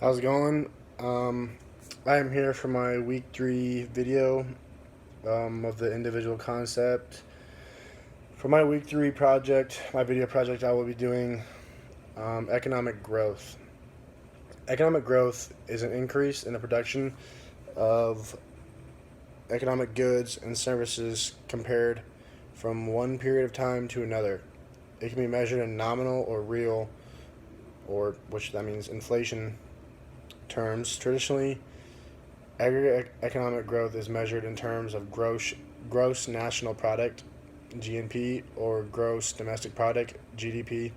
How's it going? I am here for my week 3 video of the individual concept. For my week 3 project, my video project, I will be doing economic growth. Economic growth is an increase in the production of economic goods and services compared from one period of time to another. It can be measured in nominal or real, or which that means inflation terms. Traditionally, aggregate economic growth is measured in terms of gross national product (GNP) or gross domestic product (GDP),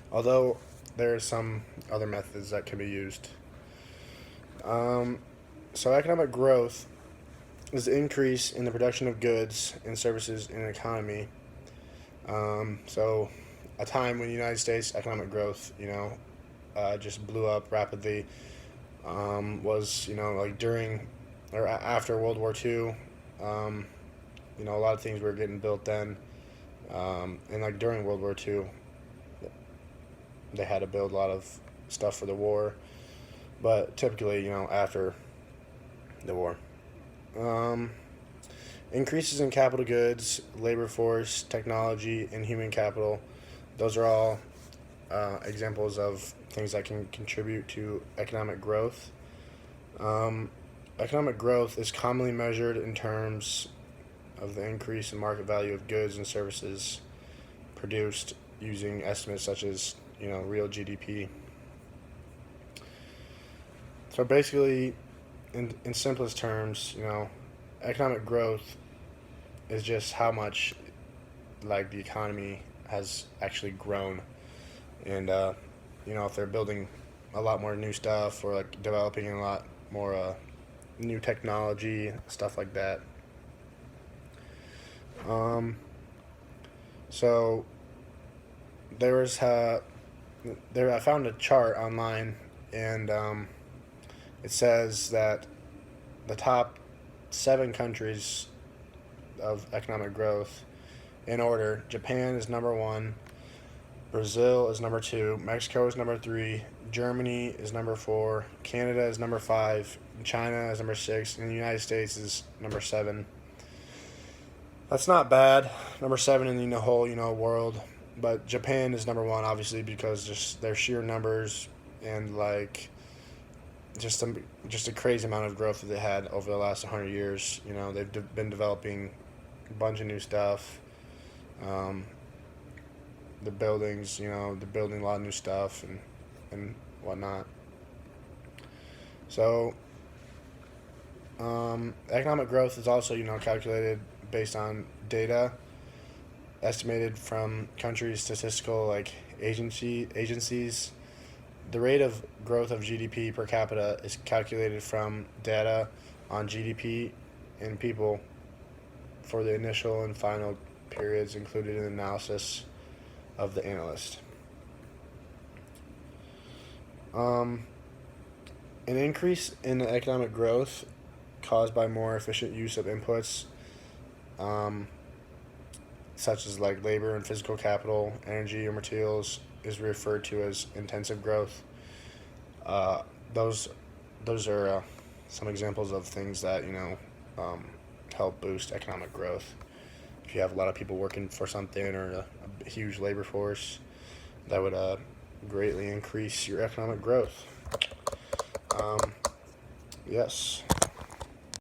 although there are some other methods that can be used. So economic growth is the increase in the production of goods and services in an economy. So a time when the United States economic growth, just blew up rapidly, was, like during or after World War II. A lot of things were getting built then. And like during World War II, they had to build a lot of stuff for the war. But typically, after the war. Increases in capital goods, labor force, technology, and human capital. Those are all examples of things that can contribute to economic growth. Economic growth is commonly measured in terms of the increase in market value of goods and services produced using estimates such as, real GDP. So basically, in simplest terms, economic growth is just how much, like, the economy has actually grown. And, if they're building a lot more new stuff or, like, developing a lot more new technology, stuff like that. So I found a chart online, and it says that the top 7 countries of economic growth in order: Japan is number 1, Brazil is number 2, Mexico is number 3, Germany is number 4, Canada is number 5, China is number 6, and the United States is number 7. That's not bad. Number 7 in the whole world, but Japan is number 1, obviously, because just their sheer numbers and like just a crazy amount of growth that they had over the last 100 years. They've been developing a bunch of new stuff. The buildings, they're building a lot of new stuff and whatnot. So, economic growth is also, calculated based on data estimated from countries' statistical agencies. The rate of growth of GDP per capita is calculated from data on GDP in people for the initial and final periods included in the analysis of the analyst. An increase in the economic growth caused by more efficient use of inputs, such as like labor and physical capital, energy or materials, is referred to as intensive growth. Those are some examples of things that help boost economic growth. If you have a lot of people working for something or a huge labor force, that would greatly increase your economic growth. Yes.